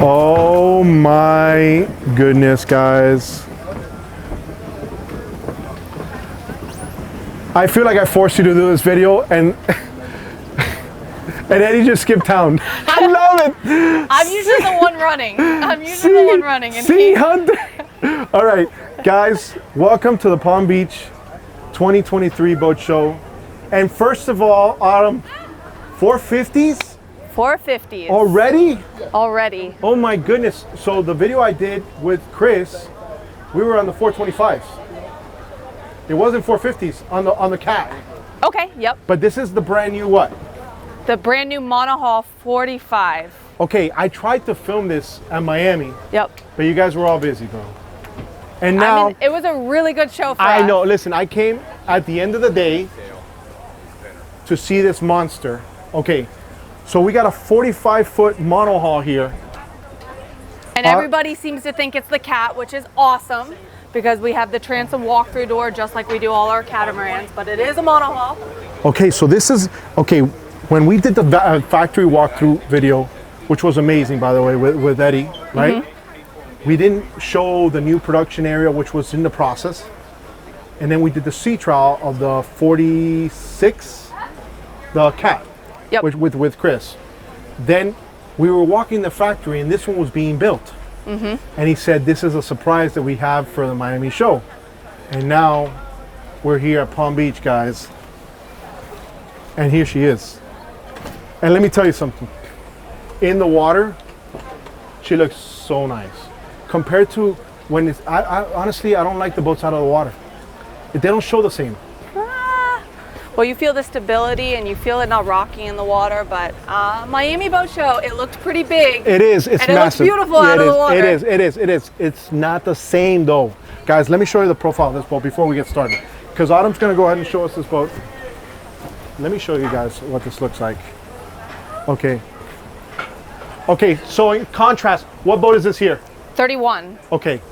Oh my goodness, guys. I feel like I forced you to do this video and and Eddie just skipped town. I love it. I'm usually the one running. See, Hunter. All right, guys, welcome to the Palm Beach 2023 boat show. And first of all, Autumn, 450s? 450s. Already? Already. Oh my goodness. So the video I did with Chris, we were on the 425s. It wasn't 450s on the cat. Okay, yep. But this is the brand new what? The brand new monohull 45. Okay, I tried to film this at Miami. Yep. But you guys were all busy, bro. And now, I mean, it was a really good show for us. I know. Listen, I came at the end of the day to see this monster. Okay, so we got a 45-foot monohull here. And everybody seems to think it's the cat, which is awesome because we have the transom walk-through door just like we do all our catamarans, but it is a monohull. Okay, so this is, okay, when we did the factory walkthrough video, which was amazing, by the way, with Eddie, right? Mm-hmm. We didn't show the new production area, which was in the process. And then we did the sea trial of the 46, the cat, yep. with Chris. Then we were walking the factory and this one was being built. Mm-hmm. And he said, this is a surprise that we have for the Miami show. And now we're here at Palm Beach, guys. And here she is. And let me tell you something. In the water, she looks so nice. Compared to when it's, I honestly, I don't like the boats out of the water. They don't show the same. Well, you feel the stability and you feel it not rocking in the water, but Miami Boat Show, it looked pretty big. It is, it's and massive. It looks beautiful out of the water. It is. It's not the same though. Guys, let me show you the profile of this boat before we get started. Because Autumn's gonna go ahead and show us this boat. Let me show you guys what this looks like. Okay. Okay, so in contrast, what boat is this here? 31. Okay,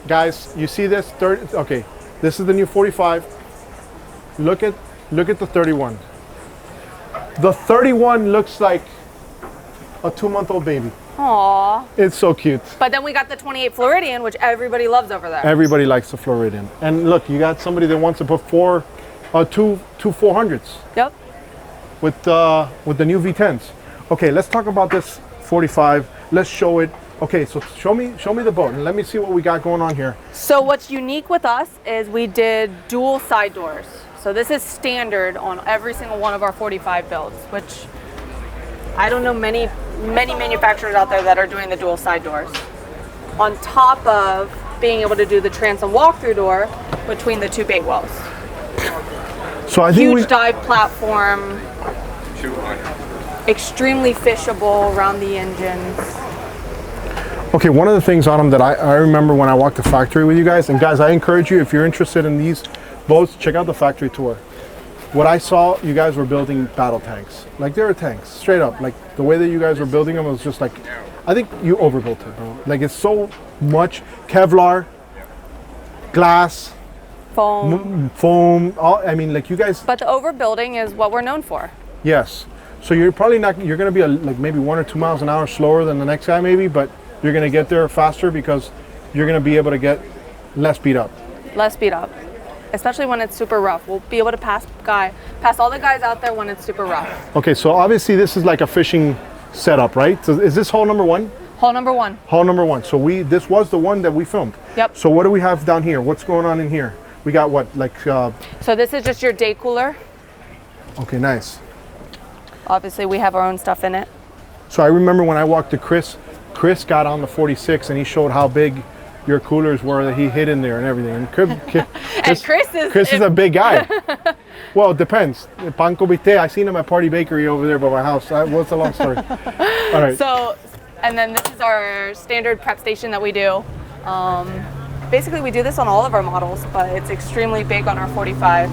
guys, you see this? Okay, this is the new 45. Look at the 31. The 31 looks like a 2-month-old baby. Aww. It's so cute. But then we got the 28 Floridian, which everybody loves over there. Everybody likes the Floridian. And look, you got somebody that wants to put two 400s. Yep. With the new V10s. Okay, let's talk about this 45. Let's show it. Okay, so show me the boat and let me see what we got going on here. So what's unique with us is we did dual side doors. So this is standard on every single one of our 45 builds, which I don't know many manufacturers out there that are doing the dual side doors. On top of being able to do the transom walk-through door between the two bait wells. So I think huge dive platform, extremely fishable around the engines. Okay, one of the things on them that I remember when I walked the factory with you guys, and guys, I encourage you, if you're interested in these boats, check out the factory tour. What I saw, you guys were building battle tanks. Like they were tanks, straight up. Like the way that you guys were building them was just like, I think you overbuilt it, bro. Like it's so much Kevlar, glass, foam, I mean, like you guys. But the overbuilding is what we're known for. Yes. So you're probably not, you're going to be like maybe 1 or 2 miles an hour slower than the next guy maybe, but you're going to get there faster because you're going to be able to get less beat up. Less beat up, especially when it's super rough. We'll be able to pass all the guys out there when it's super rough. Okay, so obviously this is like a fishing setup, right? So is this hull number one? Hull number one. Hull number one. So this was the one that we filmed. Yep. So what do we have down here? What's going on in here? We got what, like? So this is just your day cooler. Okay, nice. Obviously we have our own stuff in it. So I remember when I walked to Chris got on the 46 and he showed how big your coolers were that he hid in there and everything. And Chris is a big guy. Well, it depends. Pan Comité, I seen him at Party Bakery over there by my house. What's the long story? All right. So, and then this is our standard prep station that we do. Basically, we do this on all of our models, but it's extremely big on our 45.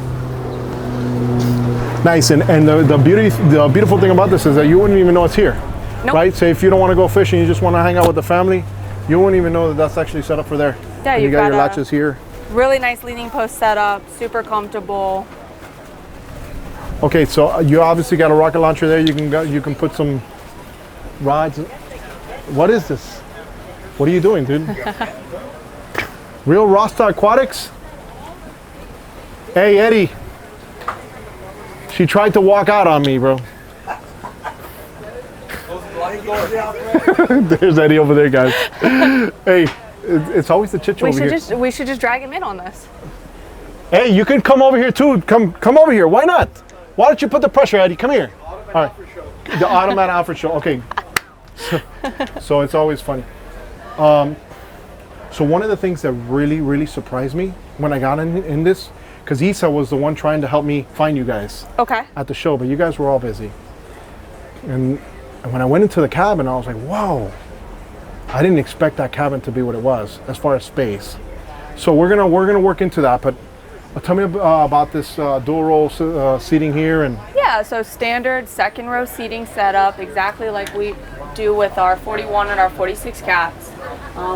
Nice, and the beautiful thing about this is that you wouldn't even know it's here. Nope. Right? Say if you don't want to go fishing, you just want to hang out with the family, you wouldn't even know that that's actually set up for there. Yeah, you got your latches here. Really nice leaning post setup, super comfortable. Okay, so you obviously got a rocket launcher there. You can put some rods. What is this? What are you doing, dude? Real Rasta Aquatics? Hey, Eddie. She tried to walk out on me, bro. There's Eddie over there, guys. Hey, it's always the chit-chat over here. We should just drag him in on this. Hey, you can come over here too. Come over here. Why not? Why don't you put the pressure, Eddie? Come here. All right. The automatic Alfred show. Okay. So it's always funny. So one of the things that really surprised me when I got in this, because Isa was the one trying to help me find you guys. Okay. At the show, but you guys were all busy. And when I went into the cabin, I was like, whoa. I didn't expect that cabin to be what it was as far as space. So we're gonna work into that. But tell me about this dual row seating here and. Yeah, so standard second row seating setup, exactly like we do with our 41 and our 46 caps.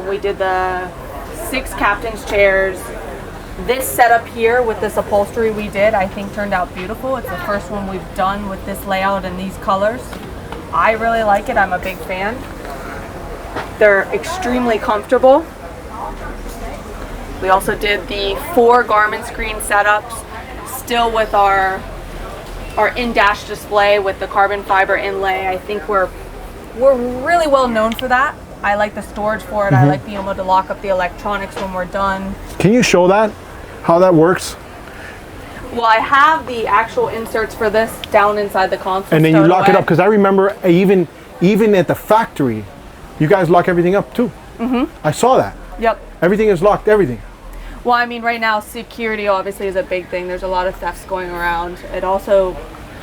We did the 6 captain's chairs. This setup here with this upholstery we did, I think turned out beautiful. It's the first one we've done with this layout and these colors. I really like it. I'm a big fan. They're extremely comfortable. We also did the 4 Garmin screen setups, still with our in-dash display with the carbon fiber inlay. I think we're really well known for that. I like the storage for it. I like being able to lock up the electronics when we're done. Can you show that? How that works? Well, I have the actual inserts for this down inside the console. And then you lock it up, because I remember even at the factory, you guys lock everything up too. I saw that. Yep. Everything is locked, everything. Well, I mean, right now, security obviously is a big thing. There's a lot of thefts going around. It also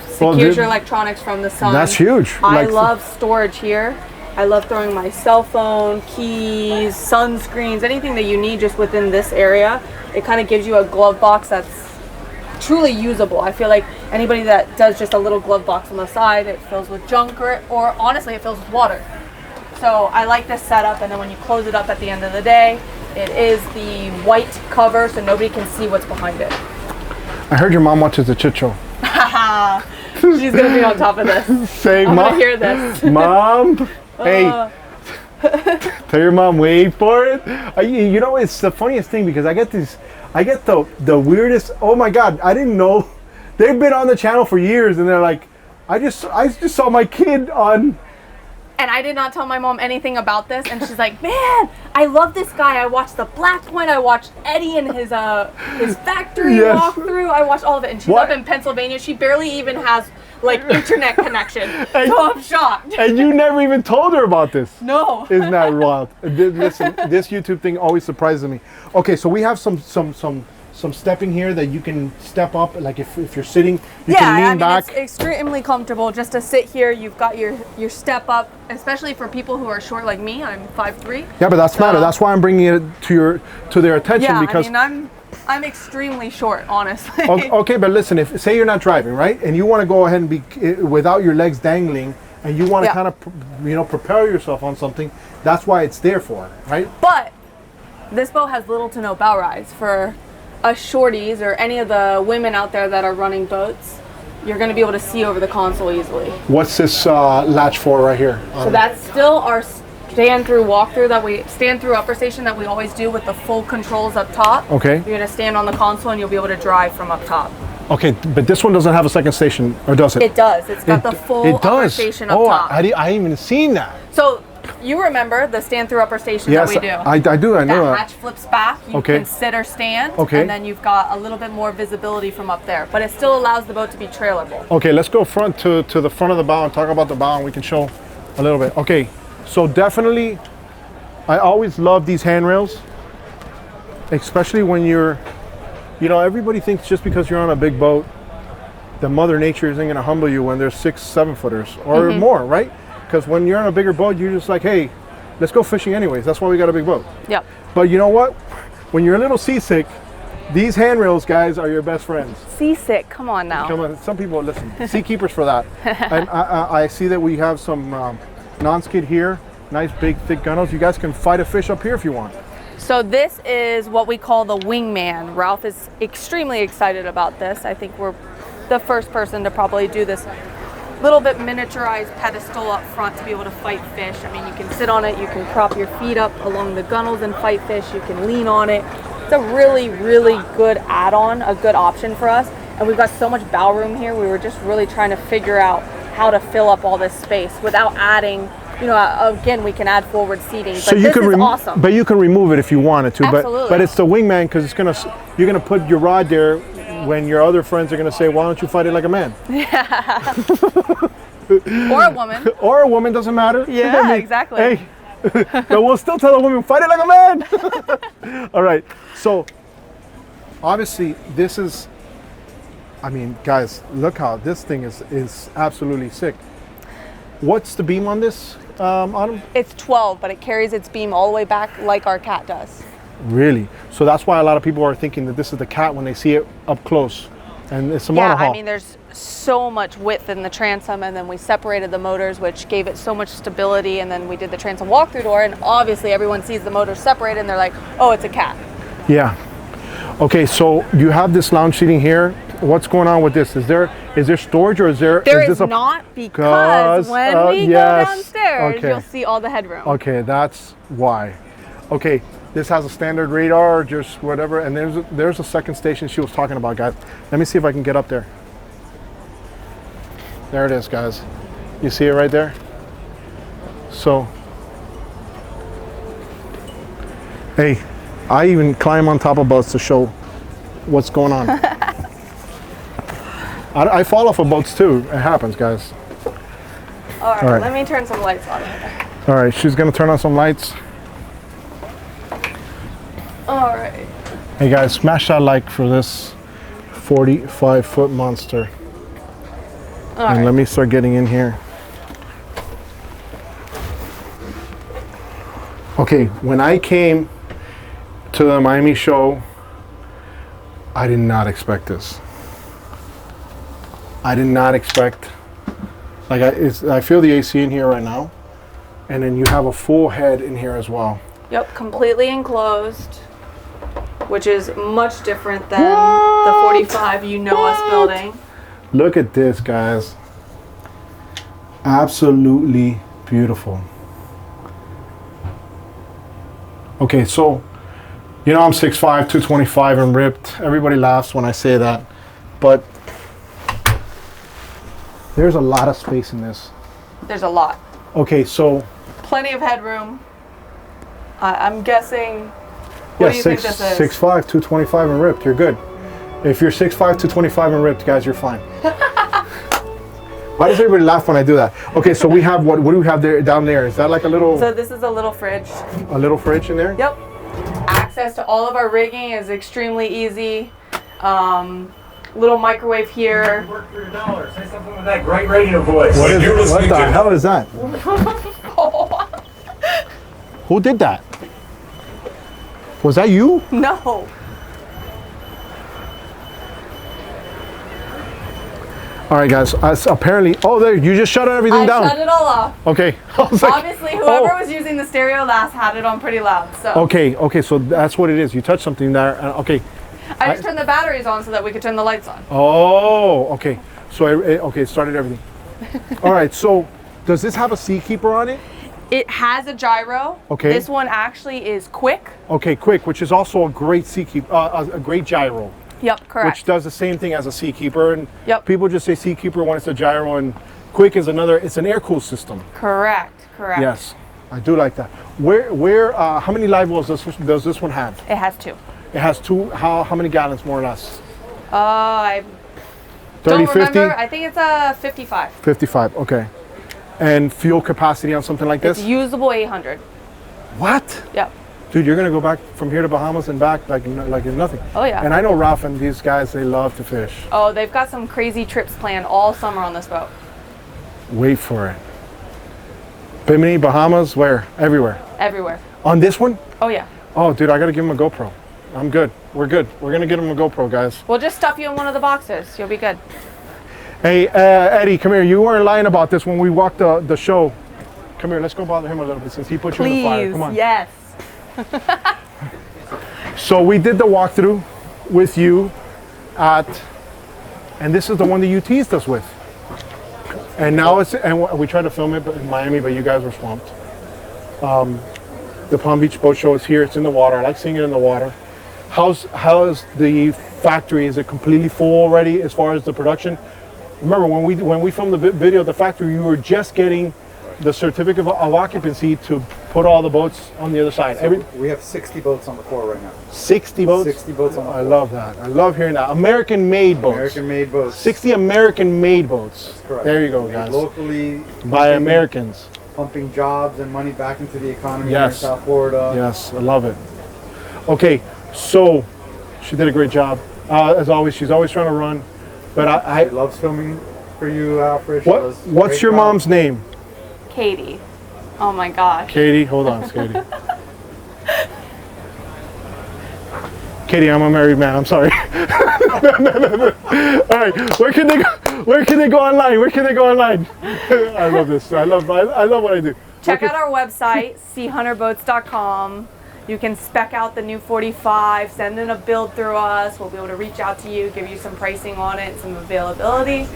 secures your electronics from the sun. That's huge. I love storage here. I love throwing my cell phone, keys, sunscreens, anything that you need just within this area. It kind of gives you a glove box that's truly usable. I feel like anybody that does just a little glove box on the side, it fills with junk or honestly, it fills with water. So I like this setup, and then when you close it up at the end of the day, it is the white cover so nobody can see what's behind it. I heard your mom watches the Chit Show. She's gonna be on top of this. Say, I'm Mom. gonna hear this. Mom, hey. Tell your mom, wait for it. You know, it's the funniest thing, because I get the weirdest. Oh my God, I didn't know. They've been on the channel for years, and they're like, I just saw my kid on. And I did not tell my mom anything about this, and she's like, man, I love this guy. I watched the Black Point. I watched Eddie and his factory walkthrough. I watched all of it, and she's up in Pennsylvania. She barely even has like internet connection. So I'm shocked. And you never even told her about this. No. Isn't that wild? Listen, this YouTube thing always surprises me. Okay, so we have some stepping here that you can step up, like if you're sitting, you can lean back. It's extremely comfortable just to sit here. You've got your step up, especially for people who are short like me. I'm 5'3". Yeah, but that's matter. That's why I'm bringing it to their attention, because I mean, I'm extremely short, honestly. Okay, but listen, if say you're not driving, right, and you want to go ahead and be without your legs dangling, and you want to kind of prepare yourself on something, that's why it's there for, right? But this boat has little to no bow rise for us shorties or any of the women out there that are running boats. You're going to be able to see over the console easily. What's this latch for right here? So that's still our stand-through upper station that we always do with the full controls up top. Okay. You're going to stand on the console and you'll be able to drive from up top. Okay, but this one doesn't have a second station, or does it? It does. It's got the full upper station up top. I haven't even seen that. So you remember the stand-through upper station that we do? I do. I know that hatch flips back. You can sit or stand, and then you've got a little bit more visibility from up there. But it still allows the boat to be trailerable. Okay, let's go front to the front of the bow and talk about the bow, and we can show a little bit. Okay, so definitely, I always love these handrails, especially when you're, everybody thinks just because you're on a big boat, that Mother Nature isn't going to humble you when there's 6-7 footers or more, right? Because when you're on a bigger boat, you're just like, hey, let's go fishing anyways. That's why we got a big boat. Yep. But you know what? When you're a little seasick, these handrails, guys, are your best friends. Seasick, come on now. Come on, some people, listen, seakeepers for that. And I see that we have some non-skid here, nice big thick gunnels. You guys can fight a fish up here if you want. So this is what we call the wingman. Ralph is extremely excited about this. I think we're the first person to probably do this little bit miniaturized pedestal up front to be able to fight fish. I mean, you can sit on it, you can prop your feet up along the gunnels and fight fish, you can lean on it. It's a really, really good add-on, a good option for us. And we've got so much bow room here, we were just really trying to figure out how to fill up all this space without adding, you know, again, we can add forward seating, but So you this can is awesome. But you can remove it if you wanted to. Absolutely. But it's the wingman, because it's gonna, you're gonna put your rod there when your other friends are gonna say, why don't you fight it like a man? Or a woman. Or a woman, doesn't matter. Yeah, I mean, exactly. Hey, but we'll still tell a woman, fight it like a man. All right. So obviously this is, I mean, guys, look how this thing is absolutely sick. What's the beam on this, Autumn? It's 12, but it carries its beam all the way back like our cat does. Really? So that's why a lot of people are thinking that this is the cat when they see it up close. And it's a Yeah, monohull. I mean, there's so much width in the transom, and then we separated the motors, which gave it so much stability, and then we did the transom walkthrough door, and obviously everyone sees the motors separated, and they're like, oh, it's a cat. Yeah. Okay, so you have this lounge seating here. What's going on with this? Is there storage, or is there? There is is this not, because when we yes. go downstairs, Okay. you'll see all the headroom. Okay, that's why. Okay, this has a standard radar, just whatever, and there's a second station she was talking about, guys. Let me see if I can get up there. There it is, guys. You see it right there? So, hey, I even climb on top of boats to show what's going on. I fall off of boats too. It happens, guys. All right, All right. let me turn some lights on. All right, she's gonna turn on some lights. All right. Hey guys, smash that like for this 45-foot monster. All And right. let me start getting in here. Okay, when I came to the Miami show, I did not expect this. I did not expect, like I feel the AC in here right now, and then you have a full head in here as well. Yep, completely enclosed, which is much different than the 45 you know us building. Look at this, guys. Absolutely beautiful. Okay, so, you know I'm 6'5", 225 and ripped. Everybody laughs when I say that, but there's a lot of space in this. There's a lot. Okay, so Plenty of headroom. I'm guessing, what do you think this is? 6'5", 225 and ripped, you're good. If you're 6'5", 225 and ripped, guys, you're fine. Why does everybody laugh when I do that? Okay, so we have, what do we have there down there? Is that like a little So this is a little fridge. fridge in there? Yep. Access to all of our rigging is extremely easy. Little microwave here. Work for $1. Say something with that great radio voice. What the to hell is that? Who did that? Was that you? No. All right, guys. Apparently, oh, there, you just shut everything down. I shut it all off. Okay. I was like, Obviously, whoever oh. was using the stereo last had it on pretty loud. So Okay, so that's what it is. You touched something there. Okay. I just turned the batteries on so that we could turn the lights on. Oh, okay. So, okay, it started everything. All right, so does this have a Seakeeper on it? It has a gyro. Okay. This one actually is quick. Okay, quick, which is also a great Seakeeper, a great gyro. Yep, correct. Which does the same thing as a Seakeeper, and Yep. people just say Seakeeper when it's a gyro, and quick is another. It's an air cool system. Correct. Yes, I do like that. How many live wells does this one have? It has two. It has two. How many gallons more or less? I 30, don't 50? remember. I think it's a 55. 55. Okay. And fuel capacity on something like It's this? usable 800. What? Yep. Dude, you're gonna go back from here to Bahamas and back like it's nothing. Oh yeah. And I know Ralph and these guys, they love to fish. Oh, they've got some crazy trips planned all summer on this boat. Wait for it. Bimini, Bahamas, where? Everywhere. Everywhere. On this one? Oh yeah. Oh, dude, I gotta give him a GoPro. I'm good. We're good. We're gonna get him a GoPro, guys. We'll just stuff you in one of the boxes. You'll be good. Hey, Eddie, come here. You weren't lying about this when we walked the show. Come here. Let's go bother him a little bit since he put you in the fire. Come on. Yes. So we did the walkthrough with you and this is the one that you teased us with. And now we tried to film it in Miami, but you guys were swamped. The Palm Beach Boat Show is here. It's in the water. I like seeing it in the water. How's the factory? Is it completely full already as far as the production? Remember when we filmed the video of the factory, you were just getting the certificate of occupancy to put all the boats on the other side. So we have 60 boats on the floor right now. 60 boats? 60 boats on the floor. I love that. I love hearing that. American-made boats. American-made boats. 60 American-made boats. That's correct. There you go, guys. Locally. By Americans. Pumping jobs and money back into the economy Yes. here in South Florida. Yes, I love it. Okay, so she did a great job. As always, she's always trying to run. But She loves filming for you, Alfred. What's your mom's name? Katie. Oh my gosh. Katie, hold on, it's Katie. Katie, I'm a married man. I'm sorry. No. All right, where can they go? Where can they go online? Where can they go online? I love this. I love what I do. Check out our website, seahunterboats.com. You can spec out the new 45, send in a build through us. We'll be able to reach out to you, give you some pricing on it, some availability.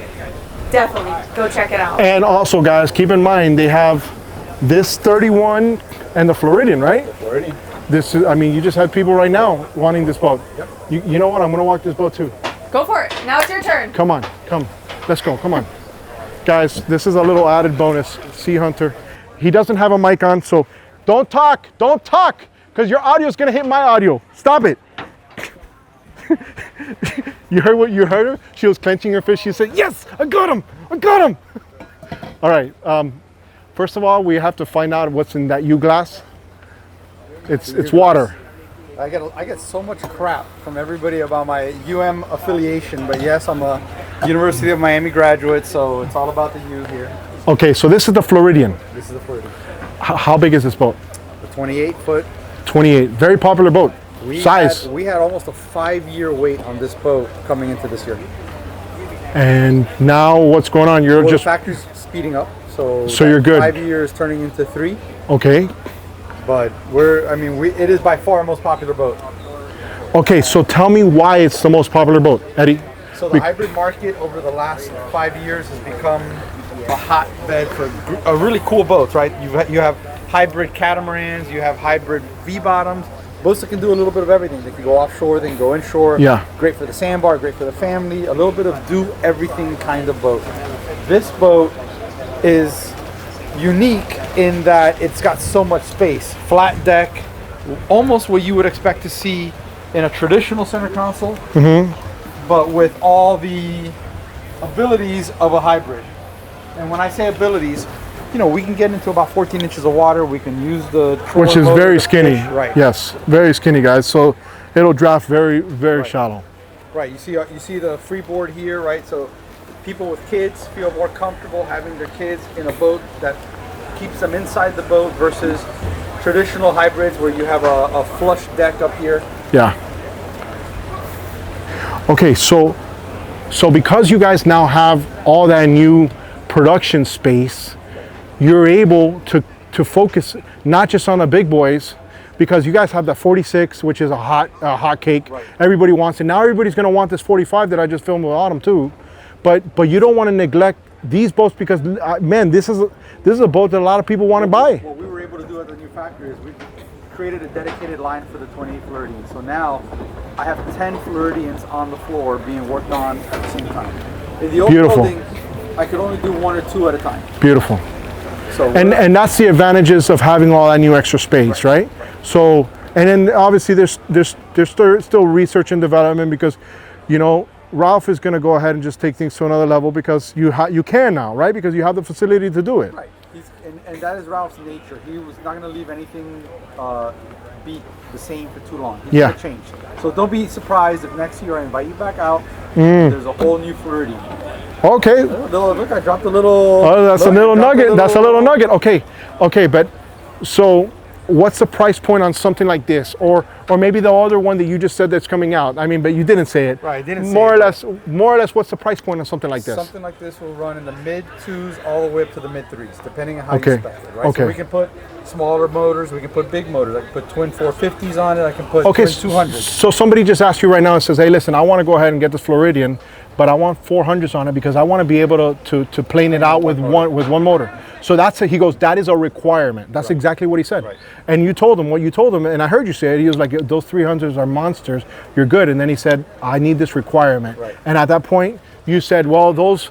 Definitely go check it out. And also, guys, keep in mind they have this 31 and the Floridian, right? The Floridian. This is, I mean, you just had people right now wanting this boat. Yep. You know what? I'm gonna walk this boat too. Go for it. Now it's your turn. Come on, come. Let's go. Come on, guys. This is a little added bonus. Sea Hunter. He doesn't have a mic on, so don't talk, because your audio is gonna hit my audio. Stop it. You heard what you heard her? She was clenching her fist. She said, "Yes, I got him! I got him!" All right. First of all, we have to find out what's in that U glass. It's water. I get so much crap from everybody about my UM affiliation, but yes, I'm a University of Miami graduate, so it's all about the U here. Okay, so this is the Floridian. This is the Floridian. How big is this boat? The 28-foot. 28. Very popular boat. Size. We had almost a 5-year wait on this boat coming into this year. And now what's going on? You're The just factory's speeding up, so you're good. 5 years turning into 3. Okay. But it is by far our most popular boat. Okay, so tell me why it's the most popular boat, Eddie. So the hybrid market over the last 5 years has become a hotbed for really cool boats, right? You have hybrid catamarans, you have hybrid V-bottoms, boats that can do a little bit of everything. They can go offshore, they can go inshore. Yeah. Great for the sandbar, great for the family, a little bit of do everything kind of boat. This boat is unique in that it's got so much space. Flat deck, almost what you would expect to see in a traditional center console, but with all the abilities of a hybrid. And when I say abilities, we can get into about 14 inches of water. We can use the Which is motor very to skinny. fish, right? Yes, very skinny, guys. So it'll draft very, very shallow. Right. You see the freeboard here, right? So people with kids feel more comfortable having their kids in a boat that keeps them inside the boat versus traditional hybrids where you have a flush deck up here. Yeah. Okay, so because you guys now have all that new production space, you're able to focus not just on the big boys, because you guys have that 46, which is a hot cake. Right. Everybody wants it. Now everybody's going to want this 45 that I just filmed with Autumn too. But you don't want to neglect these boats because man, this is a boat that a lot of people want to buy. What we were able to do at the new factory is we created a dedicated line for the 28 Floridians. So now I have 10 Floridians on the floor being worked on at the same time. In the old Beautiful. building, I could only do 1 or 2 at a time. Beautiful. So And that's the advantages of having all that new extra space, right? So, and then obviously there's still research and development because, Ralph is going to go ahead and just take things to another level because you can now, right? Because you have the facility to do it. right, and that is Ralph's nature. He was not going to leave anything be the same for too long. He's going to change. So don't be surprised if next year I invite you back out. There's a whole new Floridian. Okay. Look, I dropped a little. Oh, that's a little nugget. That's a little nugget. Okay, but so what's the price point on something like this, or maybe the other one that you just said that's coming out? I mean, but you didn't say it. Right, I didn't say more it. More or less, what's the price point on something like this? Something like this will run in the mid 2s all the way up to the mid 3s, depending on how Okay. you spec it. Right. Okay. So we can put smaller motors. We can put big motors. I can put twin 450s on it. I can put Okay, twin 200s. so somebody just asked you right now and says, "Hey, listen, I want to go ahead and get this Floridian. but I want 400s on it because I want to be able to plane it out with one motor. So he goes, that is a requirement. That's exactly what he said. Right. And you told him what you told him, and I heard you say it. He was like, those 300s are monsters. You're good. And then he said, I need this requirement. Right. And at that point, you said, well, those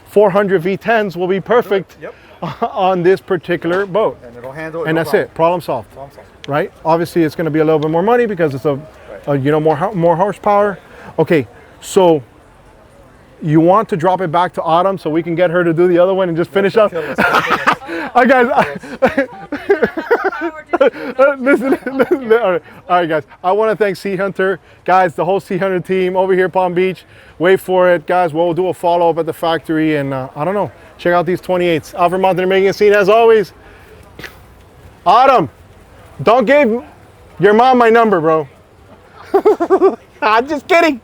400 V10s will be perfect Yep. on this particular boat. And it'll handle it. And no that's problem. it. Problem solved. Problem solved. Right? Obviously, it's going to be a little bit more money because it's more horsepower. Okay, so you want to drop it back to Autumn so we can get her to do the other one and just finish up. Kill us. Guys, listen. All right, guys. I want to thank Sea Hunter, guys. The whole Sea Hunter team over here, Palm Beach. Wait for it, guys. We'll do a follow up at the factory, and I don't know. Check out these 28s. Alfred Montaner making a scene as always. Autumn, don't give your mom my number, bro. I'm just kidding.